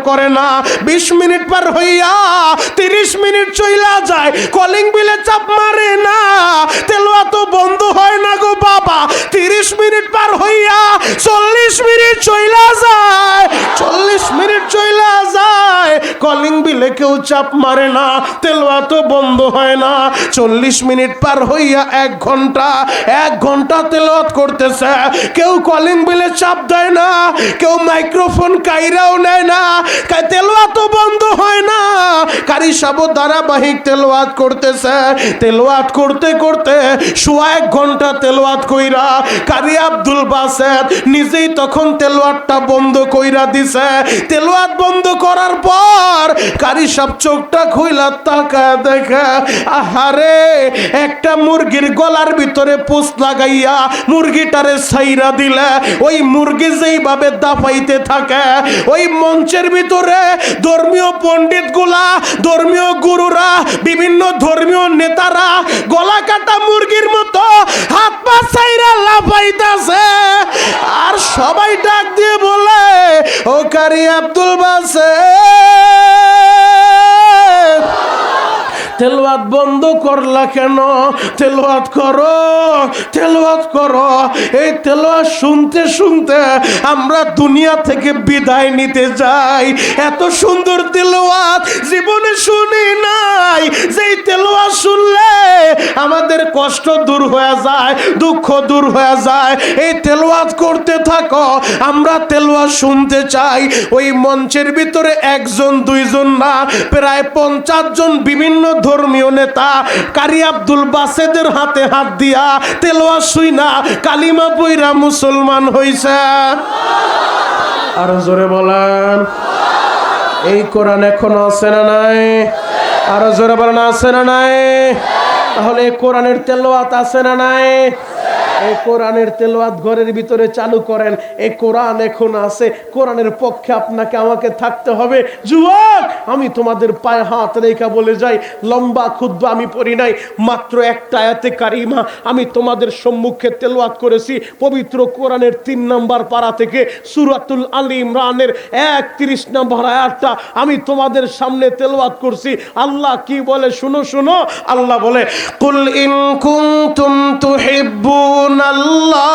করে না। 20 মিনিট পার হইয়া 30 মিনিট চইলা যায়, কলিং বিলে চাপ মারে না, তেলাওয়াত বন্ধ হয় না গো বাবা। 30 মিনিট পার হইয়া 40 মিনিট চইলা যায়, 40 মিনিট চইলা যায়, কলিং বিলে কেউ চাপ মারে না, তেলাওয়াত বন্ধ হয় না। 40 মিনিট পার হইয়া 1 ঘন্টা, 1 ঘন্টা তেলাওয়াত করতেছে, কেউ কলিং বিলে চাপ দেয় না, কেউ মাইক্রোফোন কাইরাও নেয় না, তেলাওয়াত বন্ধ হয় না। কারি সাহেব ধারাবাহিক তেলাওয়াত করতেছে, তেলাওয়াত করতে করতে 1 ঘন্টা তেলাওয়াত কইরা কারি আব্দুল বাসেত নিজেই তখন তেলাওয়াতটা বন্ধ কইরা দিছে। তেলাওয়াত বন্ধ করার পর কারি সাহেব চোখটা খুইলা তাকায় দেখে, আহারে একটা মুরগির গলার ভিতরে পোষ লাগাইয়া মুরগিটারে ছাইরা দিলে ওই মুরগি যেইভাবে দাফাইতে থাকে, ওই মঞ্চের ভিতরে ধর্মীয় পণ্ডিতগুলা, ধর্মীয় গুরুরা, বিভিন্ন ধর্মীয় নেতারা গলা কাটা মুরগির মতো হাত পা ছাইরা লাফাইতাছে। আর সবাই ডাক দিয়ে বলে, ও কারি আব্দুল বাসেত, তেলাওয়াত বন্ধ করলা কেন? তেলাওয়াত করো, তেলাওয়াত করো। এই তেলাওয়াত শুনতে শুনতে আমরা দুনিয়া থেকে বিদায় নিতে যাই। এত সুন্দর তেলাওয়াত জীবনে শুনি নাই। যেই তেলাওয়াত শুনলে আমাদের কষ্ট দূর হয়ে যায়, দুঃখ দূর হয়ে যায়। এই তেলাওয়াত করতে থাকো, আমরা তেলাওয়াত শুনতে চাই। ওই মঞ্চের ভিতরে 1 জন 2 জন না, প্রায় 50 জন বিভিন্ন ধর্মীয় নেতা কারি আব্দুল বাসেদের হাতে হাত দিয়া তেলাওয়াত শুইনা কালিমা পইরা মুসলমান হইছে। আরো জোরে বলেন, এই কোরআন এখনো আছে না নাই? আরো জোরে বলেন, আছে না নাই? তাহলে এই কোরআনের তেলাওয়াত আছে না নাই? এই কোরআনের তেলাওয়াত ঘরের ভিতরে চালু করেন। এই কোরআন এখন আছে, কোরআনের পক্ষে আপনাকে আমাকে থাকতে হবে। যুবক, আমি তোমাদের পায়ে হাত রেখা বলে যাই, লম্বা খুতবা আমি পড়ি নাই, মাত্র একটা আয়াতে কারিমা আমি তোমাদের সম্মুখে তেলাওয়াত করেছি। পবিত্র কোরআনের 3 নম্বর পারা থেকে সূরাতুল আলী ইমরানের 31 নম্বর আয়াতটা আমি তোমাদের সামনে তেলাওয়াত করছি। আল্লাহ কি বলে শুনো শুনো। আল্লাহ বলে, কুল ইন কুনতুম তুহিব্বুন আল্লাহ।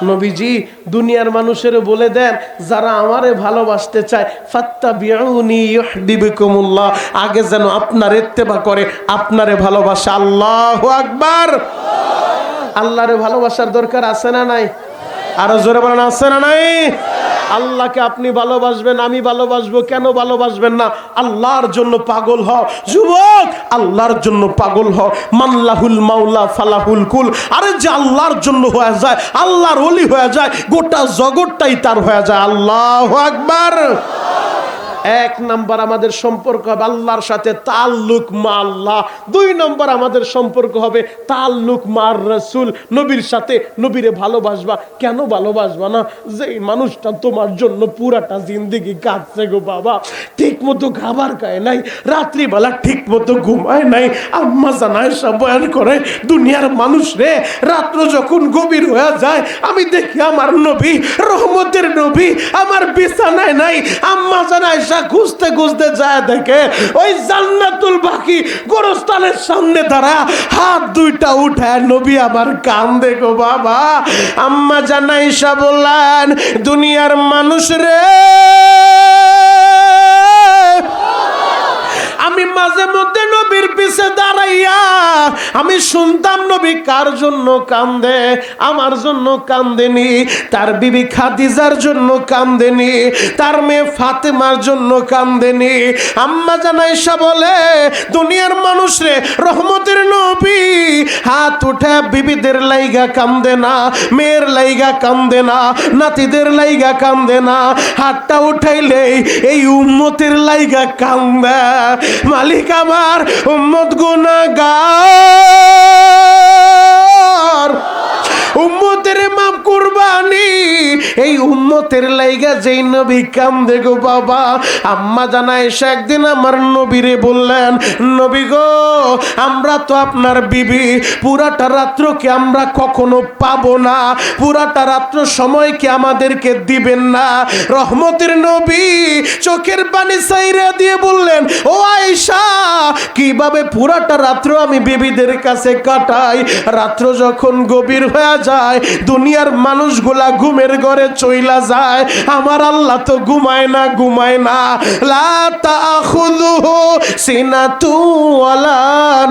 নবীজি দুনিয়ার মানুষের বলে দেন, যারা আমারে ভালোবাসতে চায়, ফাত্তাবিউনি ইউহিব্বুকুমুল্লাহ, আগে যেন আপনার ইত্তেবা করে, আপনারে ভালোবাসে। আল্লাহু আকবার। আল্লাহরে ভালোবাসার দরকার আছে না নাই? আরো জোরে বলেন, আছে না নাই? আল্লাহকে আপনি ভালোবাসবেন, আমি ভালোবাসবো, কেন ভালোবাসবেন না? আল্লাহর জন্য পাগল হও যুবক, আল্লাহর জন্য পাগল হও। মাল্লাহুল মাওলা ফালাহুল কুল। আরে যে আল্লাহর জন্য হয়ে যায়, আল্লাহর ওলি হয়ে যায়, গোটা জগৎটাই তার হয়ে যায়। আল্লাহু আকবার। 1 নম্বর আমাদের সম্পর্ক হবে আল্লাহর সাথে তাল্লুক মা আল্লাহ। 2 নম্বর আমাদের সম্পর্ক হবে তাল্লুক মার রাসূল, নবীর সাথে। নবীরে ভালোবাসবা। কেন ভালোবাসবা না? যে মানুষটা তোমার জন্য পুরাটা জিন্দেগি কাটছে গো বাবা, ঠিক মতো খাবার খায় নাই, রাত্রিবেলা ঠিক মতো ঘুমায় নাই। আম্মা জানায় সব বয়ান করে, দুনিয়ার মানুষ রে, রাত্র যখন গভীর হয়ে যায়, আমি দেখি আমার নবী, রহমতের নবী আমার বিছানায় নাই। আম্মা জানায় খুঁজতে খুঁজতে যায়, দেখে ওই জান্নাতুল বাকি গোরস্থানের সামনে দাঁড়া, হাত 2টা উঠায় নবী আমার কান্দে গো বাবা। আম্মা জানাইসা বললেন, দুনিয়ার মানুষ রে, আমি মাঝে মধ্যে নবীর পিছে দাঁড়াইয়া আমি শুনতাম নবী কার জন্য কান্দে। আমার জন্য কান্দেনি, তার বিবি খাদিজার জন্য কান্দেনি, তার মেয়ে ফাতেমার জন্য কান্দেনি। আম্মা জানাইসা বলে, দুনিয়ার মানুষ রে, রহমতের নবী হাত উঠে বিবিদের লাইগা কান্দে না, মেয়ের লাইগা কান্দে না, নাতিদের লাইগা কান্দে না, হাতটা উঠাইলে এই উম্মতের লাইগা কান্দে। মালিক আমার, উম্মত গুনাহগার, উম্মতের মাপ কুরবানি এই উম্মতের লাইগা যেই নবী কান্দে গো বাবা। আম্মা জান আয়েশা একদিন আমার নবীরে বললেন, নবী গো আমরা তো আপনার বিবি, পুরাটা রাত্র কি আমরা কখনো পাবো না? পুরাটা রাত্র সময় কি আমাদেরকে দিবেন না? রহমতের নবী চোখের পানি সাইরা দিয়ে বললেন, ও আয়েশা কিভাবে পুরাটা রাত্র আমি বিবিদের কাছে কাটাই? রাত্র যখন গভীর হয়ে যায়, দুনিয়ার মানুষগুলা ঘুমের ঘরে চইলা যায়, আমার আল্লাহ তো ঘুমায় না, ঘুমায় না। লা তাখুযুহু সিনাতু ওয়ালা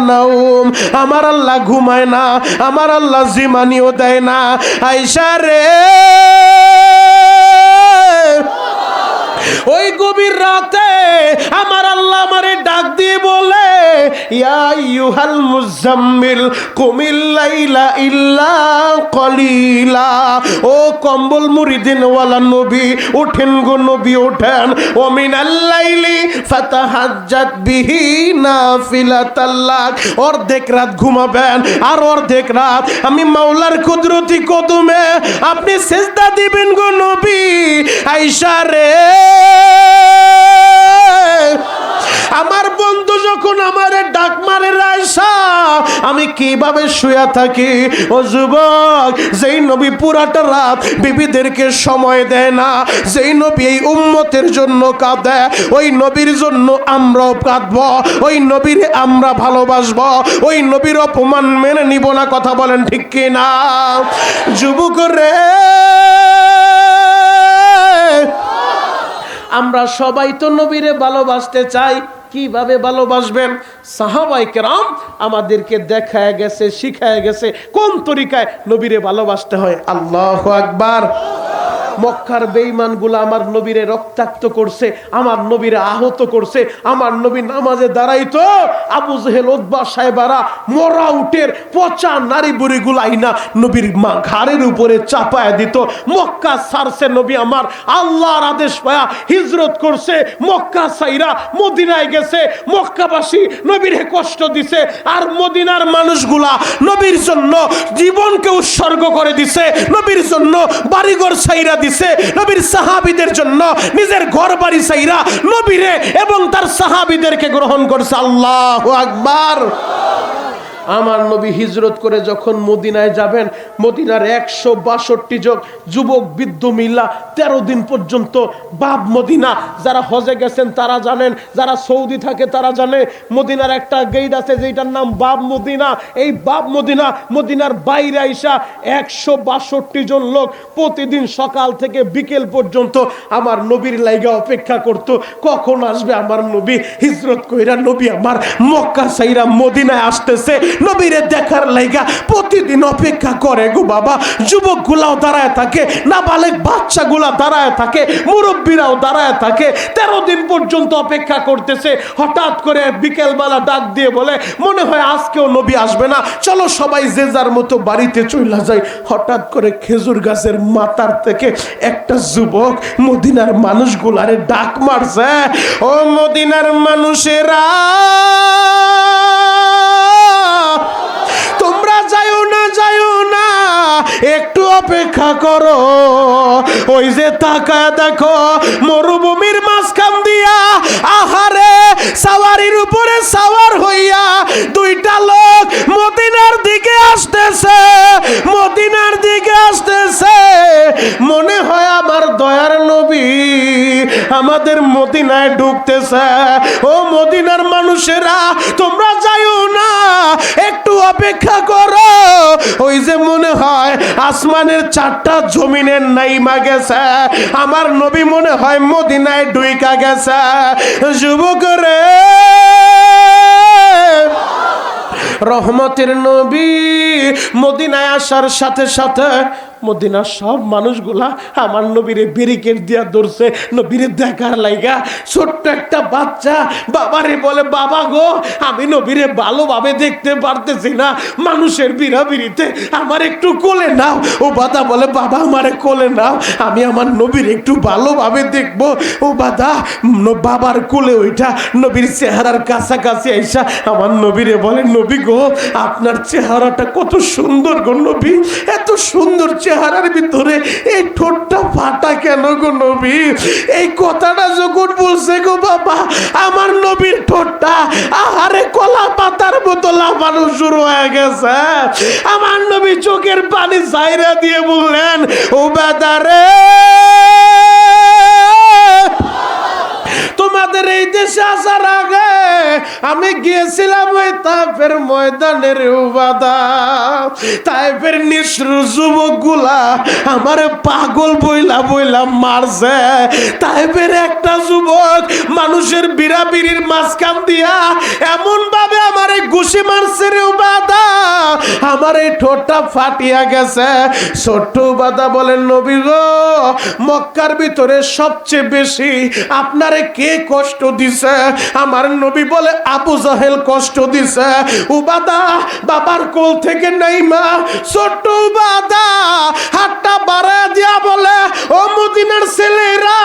নাওম, আমার আল্লাহ ঘুমায় না, আমার আল্লাহ জিমানিও দেয় না। আয়েশা রে ওই গভীর রাতে আমার আল্লাহ আমারে ডাক দিয়ে বলে, ইয়া আইয়ুহাল মুজাম্মিল কুমিল লাইলা ইল্লা কলিলা। ও কম্বল মুরিদিন ওয়ালা নবী, ওঠেন গো নবী ওঠেন। ও মিনাল লাইলি ফাতাহাজ্জাত বিহি নাফিলাতাল্লাক, অর্ধেক রাত ঘুমাবেন আর অর্ধেক রাত আমি মাওলার কুদরতি কদমে আপনি সিজদা দিবেন গো নবী। আয়েশা রে আমার বন্ধু যখন আমারে ডাক মারে আয়েশা, আমি কিভাবে শুয়ে থাকি? ও যুবক, যেই নবী পুরাটা রাত বিবিদেরকে সময় দেয় না, যেই নবী এই উম্মতের জন্য কাঁদে, ওই নবীর জন্য আমরাও কাঁদব, ওই নবীর আমরা ভালোবাসবো, ওই নবীর অপমান মেনে নিব না। কথা বলেন ঠিক কি না? যুবক রে আমরা সবাই তো নবীরে ভালোবাসতে চাই। কিভাবে ভালোবাসবেন? সাহাবায়ে কেরাম আমাদেরকে দেখায় গেছে, শিখায় গেছে কোন তরিকায় নবীরে ভালোবাসতে হয়। আল্লাহু আকবার। মক্কার বেঈমানগুলো আমার নবীরে রক্তাক্ত করছে, আমার নবীরে আহত করছে। আমার নবী নামাজে দাঁড়াইতো, আবু জেহেল উতবা সাহেবারা মরা উটের পচা নারী বুড়িগুলো আইনা নবীর মা ঘাড়ের উপরে চাপায় দিত। মক্কা ছাড়ছে নবী আমার, আল্লাহর আদেশ পায়া হিজরত করছে, মক্কা ছাইরা মদিনায় গেছে। মক্কাবাসী নবীরে কষ্ট দিছে, আর মদিনার মানুষগুলা নবীর জন্য জীবনকে উৎসর্গ করে দিছে, নবীর জন্য বাড়িঘর ছাইরা দিছে, নবীর সাহাবীদের জন্য নিজের ঘর বাড়ি ছাইরা নবীরে এবং তার সাহাবীদেরকে গ্রহণ করছে। আল্লাহু আকবার। আমার নবী হিজরত করে যখন মদিনায় যাবেন, মদিনার 162 জন যুবক বৃদ্ধ মিল্লা 13 দিন পর্যন্ত বাব মদিনা, যারা হজে গেছেন তারা জানেন, যারা সৌদি থাকে তারা জানে, মদিনার একটা গেট আছে যেটার নাম বাব মদিনা। এই বাব মদিনা, মদিনার বাইরে আইসা 162 জন লোক প্রতিদিন সকাল থেকে বিকেল পর্যন্ত আমার নবীর লাইগা অপেক্ষা করত, কখন আসবে আমার নবী। হিজরত কইরা নবী আমার মক্কা সাইরা মদিনায় আসতেছে, নবীরে দেখার লাইগা প্রতিদিন অপেক্ষা করে গো বাবা। যুবকগুলাও দাঁড়ায় থাকে, নাবালেগ বাচ্চাগুলা দাঁড়ায় থাকে, মুরব্বীরাও দাঁড়ায় থাকে, 13 দিন পর্যন্ত অপেক্ষা করতেছে। হঠাৎ করে বিকেলবেলা ডাক দিয়ে বলে, মনে হয় আজকেও নবী আসবে না, চলো সবাই যে যার মতো বাড়িতে চলে যায়। হঠাৎ করে খেজুর গাছের মাথার থেকে একটা যুবক মদিনার মানুষগুলারে ডাক মারছে, ও মদিনার মানুষেরা তোমরা যাইও না, যাইও না, একটু অপেক্ষা করো। ওই যে তাকায় দেখো মরুভূমির মাঝখান দিয়া আহারে সাওয়ারির উপরে সাওয়ার হইয়া দুইটা লোক মদিনার দিকে আসতেছে, মদিনার দিকে আসতেছে। মনে হয় আমার দয়ার নবী আমাদের মদিনায় ঢুকতেছে। ও মদিনার মানুষেরা তোমরা যাইও না, একটু অপেক্ষা করো। ওই যে মনে হয় আসমানের 4টা জমিনের নাইমা গেছে, আমার নবী মনে হয় মদিনায় ঢুইকা গেছে। যুবক রে, রহমতের নবী মদিনায় আসার সাথে সাথে মদিনার সব মানুষগুলা আমার নবীরে ব্যারিকেড দিয়া ধরছে নবীরে দেখার লাইগা। ছোট্ট একটা বাচ্চা বাবারে বলে, বাবা গো আমি নবীরে ভালোভাবে দেখতে পারতেছি না, মানুষের বিড়াবিড়িতে আমার একটু কোলে নাও। ও বাদা বলে, বাবা আমারে কোলে নাও, আমি আমার নবীর একটু ভালোভাবে দেখবো। ও বাদা বাবার কোলে ওইটা নবীর চেহারার কাছাকাছি আইসা আমার নবীরে বলে, নবী গো আপনার চেহারাটা কত সুন্দর গো নবী, এত সুন্দর চেহারা চেহারার ভিতরে এই ঠোঁটটা ফাটা কেন গো নবী? এই কথাটা যখন বলছে গো বাবা, আমার নবীর ঠোঁটটা আহারে কলা পাতার মতো লাফানো শুরু হয়ে গেছে। আমার নবী চোখের পানি ছাইরা দিয়ে বললেন, উবাদারে, তোমাদের এই দেশে আসার আগে আমি গিয়েছিলাম ওই তাইফের ময়দানের উবাদা। তাইফের নিষ্ঠুর যুবকগুলা আমার পাগল বইলা বইলা মারছে। তাইফের একটা যুবক মানুষের বিড়াবিড়ির মাঝখান দিয়া এমন ভাবে আমারে ঘুষি মারছে রে উবাদা, আমার এই ঠোঁটটা ফাটিয়া গেছে। ছোট্ট উবাদা বলেন, নবী গো, মক্কার ভিতরে সবচেয়ে বেশি আপনারে কে কষ্ট দিছে? আমার নবী বলে, আবু জাহেল কষ্ট দিছে। উবাদা বাবার কোল থেকে নাইমা ছোট্ট উবাদা হাতটা বাড়ায় দিয়া বলে, ও মদিনার ছেলেরা,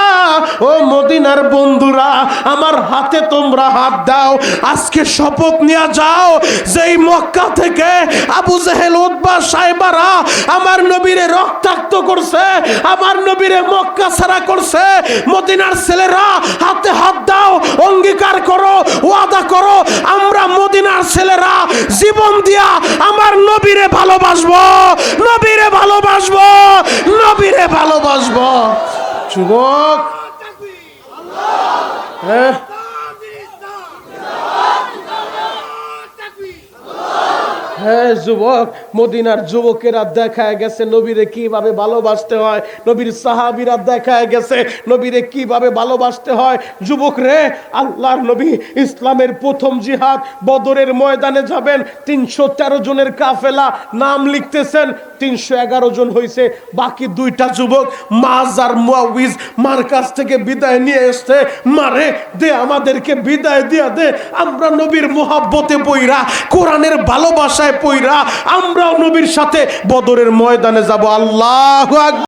ও মদিনার বন্ধুরা, আমার হাতে তোমরা হাত দাও। আজকে শপথ নিয়ে যাও যেই মক্কা থেকে আবু জাহেল, উতবা, সাইবারা আমার নবীরে রক্তাক্ত করছে, আমার নবীরে মক্কা ছাড়া করছে, মদিনার ছেলেরা হাতে হাত দাও, অঙ্গীকার করো, ওয়াদা করো, আমরা মদিনার ছেলেরা জীবন দিয়া আমার নবীরে ভালোবাসবো, নবীরে ভালোবাসবো, নবীরে ভালোবাসবো। যুবক, হ্যাঁ, হ্যাঁ যুবক, মদিনার যুবকেরা দেখায় গেছে নবীরে কিভাবে ভালোবাসতে হয়, নবীর সাহাবীরা দেখায় গেছে নবীরে কিভাবে ভালোবাসতে হয়। যুবক রে, আল্লাহর নবী ইসলামের প্রথম জিহাদ বদরের ময়দানে যাবেন, 313 জনের কাফেলা, নাম লিখতেছেন 311 জন হয়েছে। বাকি দুইটা যুবক মাজ আর মুয়াউইজ মার কাছ থেকে বিদায় নিয়ে এসছে, মারে দে আমাদেরকে বিদায় দিয়া দে, আমরা নবীর মোহাব্বতে পইরা, কোরআনের ভালোবাসায় পইরা আমরাও নবীর সাথে বদরের ময়দানে যাব। আল্লাহু আকবার।